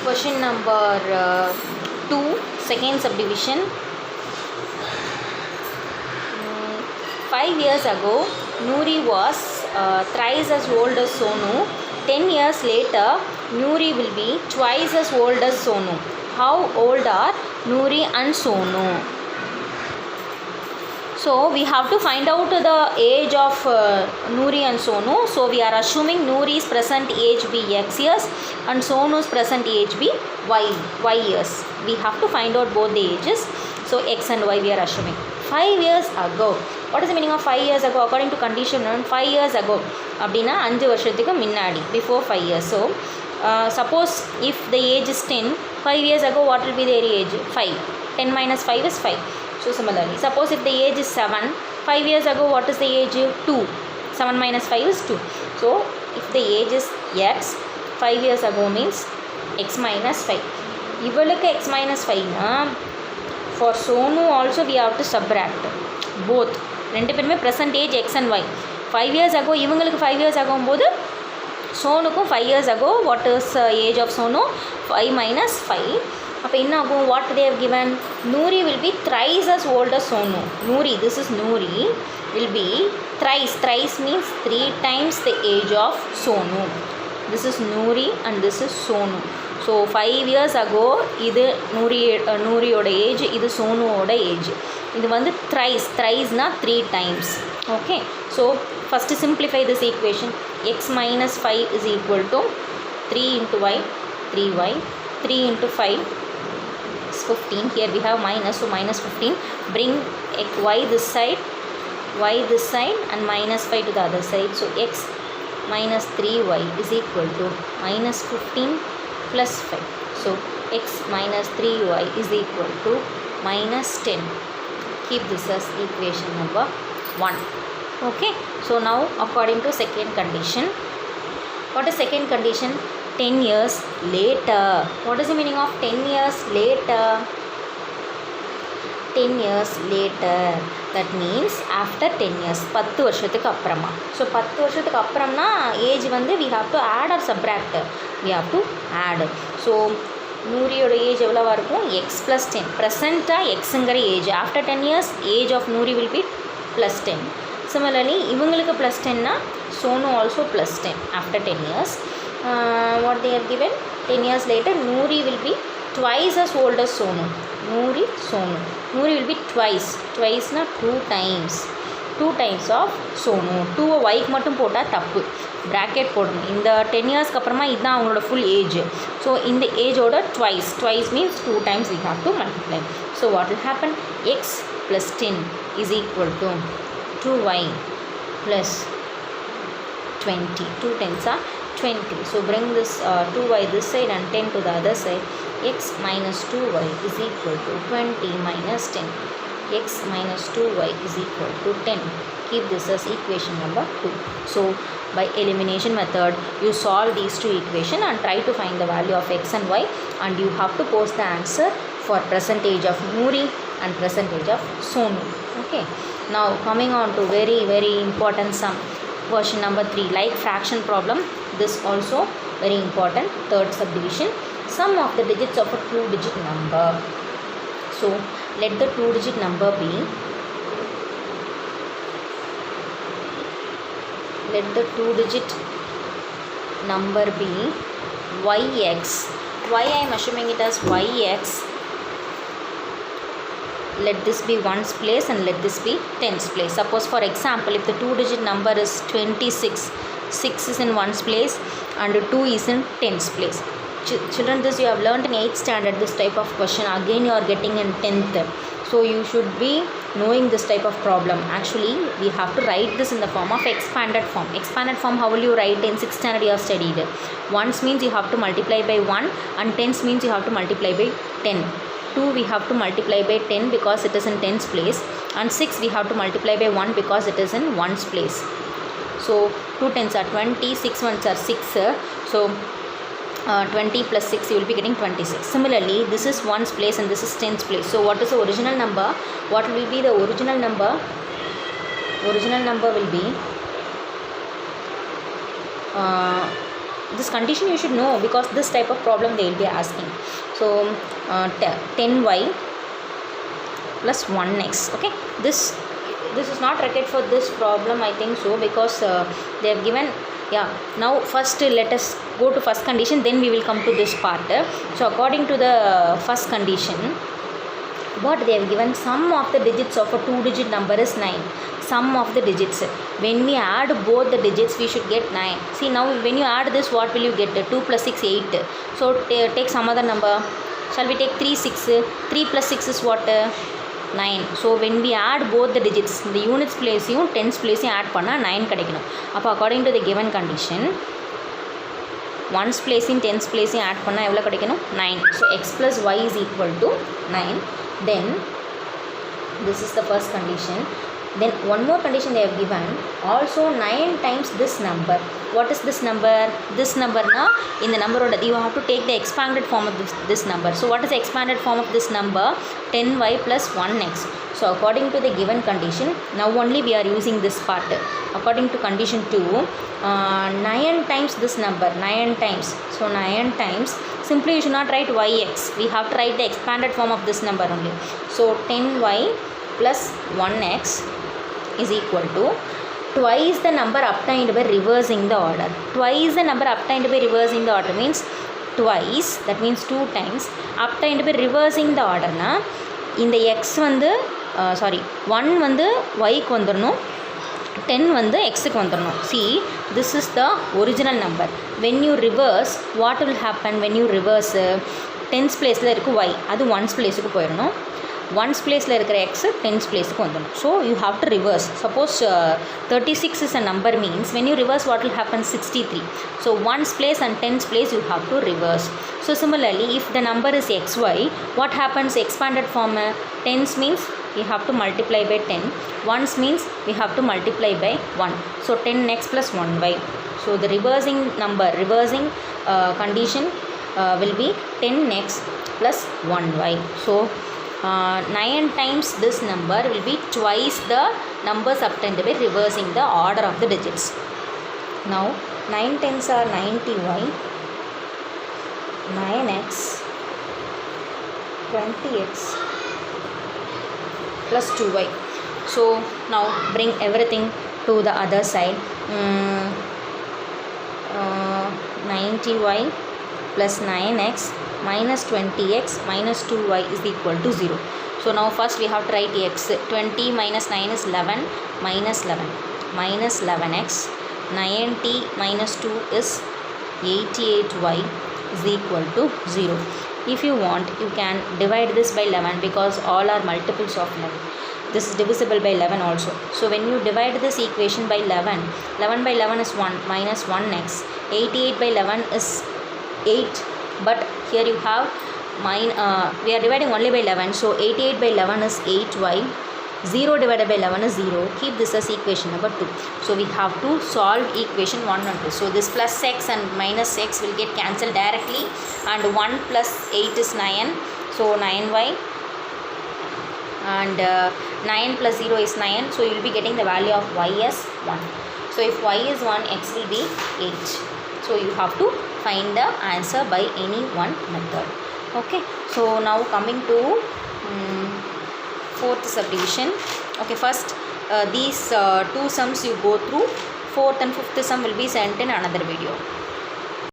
Question number 2, second subdivision. 5 years ago, Noori was thrice as old as Sonu. 10 years later, Noori will be twice as old as Sonu. How old are Noori and Sonu? So we have to find out the age of Noori and Sonu. So we are assuming Noori's present age be X years and Sonu's present age be Y years. We have to find out both the ages. So X and Y we are assuming. 5 years ago. What is the meaning of 5 years ago? According to condition 5 years ago. அப்படினா 5 வருஷத்துக்கு முன்னாடி, before 5 years. So suppose if the age is 10, 5 years ago what will be their age? 5. 10 minus 5 is 5. So similarly, suppose if the age is 7, 5 years ago what is the age? 2. 7 minus 5 is 2. So if the age is X, 5 years ago means X minus 5. இவளுக்கு X minus 5 na, for Sonu also we have to subtract both. ரெண்டு பேருமே present age X and Y. 5 years ago இவங்களுக்கு 5 years ஆகும்போது சோனுக்கும் 5 years ago what is age of Sonu? 5 minus 5. அப்போ என்ன ஆகும்? what they have given? Noori will be thrice as old as Sonu. Noori, this is Noori, will be thrice means 3 times the age of Sonu. This is Noori and this is Sonu. So 5 years ago இது நூரியோட age, இது சோனுவோட age. இது வந்து thrice na 3 times. Okay, so first simplify this equation. X minus 5 is equal to 3 into y, 3y, 3 into 5 is 15. Here we have minus, so minus 15. Bring y this side and minus 5 to the other side. So x minus 3y is equal to minus 15 plus 5. So x minus 3y is equal to minus 10. Keep this as equation number 1. Okay, so now according to second condition, what is second condition? 10 years later. What is the meaning of 10 years later? 10 years later, that means after 10 years, 10 வருஷத்துக்கு அப்புறமா. So 10 வருஷத்துக்கு அப்புறம்னா age வந்து we have to add or subtract. We have to add. So நூரியோட age எவ்வளோவா இருக்கும்? X plus 10. ப்ரெசண்ட்டாக எக்ஸுங்கிற age. After 10 years age of Noori will be plus 10. Similarly இவங்களுக்கு plus 10 Sonu also plus 10 after 10 years. What they have given? 10 years later Noori will be twice as old as Sonu. Noori, Sonu. Noori will be twice na 2 times of Sonu. 2 yக்கு மட்டும் போட்டால் தப்பு, bracket போடணும். இந்த 10 yearsக்கு அப்புறமா இதுதான் அவங்களோட full age. So இந்த ஏஜோட twice means 2 times we have to multiply. So what will happen? X plus 10 is equal to 2y plus 20. 2 tens are 20. So bring this 2y this side and 10 to the other side. X minus 2y is equal to 20 minus 10. X minus 2y is equal to 10. Keep this as equation number 2. So by elimination method you solve these two equations and try to find the value of x and y, and you have to post the answer for percentage of Noori and percentage of Sonu. Okay, now coming on to very very important sum. Question number 3, like fraction problem. This also very important. Third subdivision. Sum of the digits of a 2-digit number. So let the 2-digit number be. Let the 2-digit number be yx. Why I am assuming it as yx? Let this be 1's place and let this be 10's place. Suppose for example if the 2-digit number is 26, 6 is in 1's place and 2 is in 10's place. Children, this you have learnt in 8th standard, this type of question. Again you are getting in 10th. So you should be knowing this type of problem. Actually we have to write this in the form of expanded form. Expanded form, how will you write? In 6th standard you have studied. 1's means you have to multiply by 1 and 10's means you have to multiply by 10. 2 we have to multiply by 10 because it is in 10's place, and 6 we have to multiply by 1 because it is in 1's place. So 2 10s are 20, 6 1s are 6. So 20 plus 6 you will be getting 26. Similarly this is 1's place and this is 10's place. So what is the original number? What will be the original number? Original number will be this condition you should know, because this type of problem they will be asking. So 10y plus 1x. Okay, this is not required for this problem, I think so, because they have given. Yeah, now first let us go to first condition, then we will come to this part. So according to the first condition, what they have given, sum of the digits of a 2-digit number is 9. Sum of the digits, when we add both the digits we should get 9. See, now when you add this, what will you get? 2 plus 6 8. So take some other number. Shall we take 3 6? 3 plus 6 is what? 9. So when we add both the digits, the units place you tens place add panna 9 kadikkanum. Appo according to the given condition, ones place in tens place add panna evlo kadikkanum? 9. So x plus y is equal to 9. Then this is the first condition. Then one more condition they have given, also 9 times this number. What is this number? This number na, in the number order you have to take the expanded form of this number. So what is the expanded form of this number? 10y plus 1x. So according to the given condition, now only we are using this part. According to condition 2, 9 times this number, 9 times. So 9 times, simply you should not write yx, we have to write the expanded form of this number only. So 10y plus 1x is equal to twice the number obtained by reversing the order. Twice the number obtained by reversing the order means twice, that means 2 times obtained by reversing the order na, in the x வந்து 1 வந்து y க்கு வந்துரணும், 10 வந்து x க்கு வந்துரணும். See, this is the original number. When you reverse, what will happen? When you reverse, tens placeல இருக்கு y, அது ones placeக்கு போயிடணும். ones placeல இருக்கிற x tens placeக்கு வந்துடணும். So you have to reverse. Suppose 36 is a number, means when you reverse what will happen? 63. So ones place and tens place you have to reverse. So similarly, if the number is xy, what happens? Expanded form, tens means you have to multiply by 10, ones means we have to multiply by 1. So 10x plus 1y. So the reversing number, reversing condition will be 10x plus 1y. So 9 times this number will be twice the numbers obtained by reversing the order of the digits. Now 9 tens are 90y, 9x, 20x plus 2y. So now bring everything to the other side. 90y plus 9x minus 20x minus 2y is equal to 0. So now first we have to write x. 20 minus 9 is 11, minus 11 minus 11x. 90 minus 2 is 88y is equal to 0. If you want, you can divide this by 11, because all are multiples of 11. This is divisible by 11 also. So when you divide this equation by 11, 11 by 11 is 1 minus 1x. 88 by 11 is 8, but here you have we are dividing only by 11, so 88 by 11 is 8y. 0 divided by 11 is 0. Keep this as equation number 2. So we have to solve equation 1 and 2. So this plus x and minus x will get cancelled directly, and 1 plus 8 is 9, so 9y, and 9 plus 0 is 9, so you will be getting the value of y as 1. So if y is 1, x will be 8. So you have to find the answer by any one method. Okay, so now coming to fourth subdivision. Okay, first these two sums you go through. Fourth and fifth sum will be sent in another video.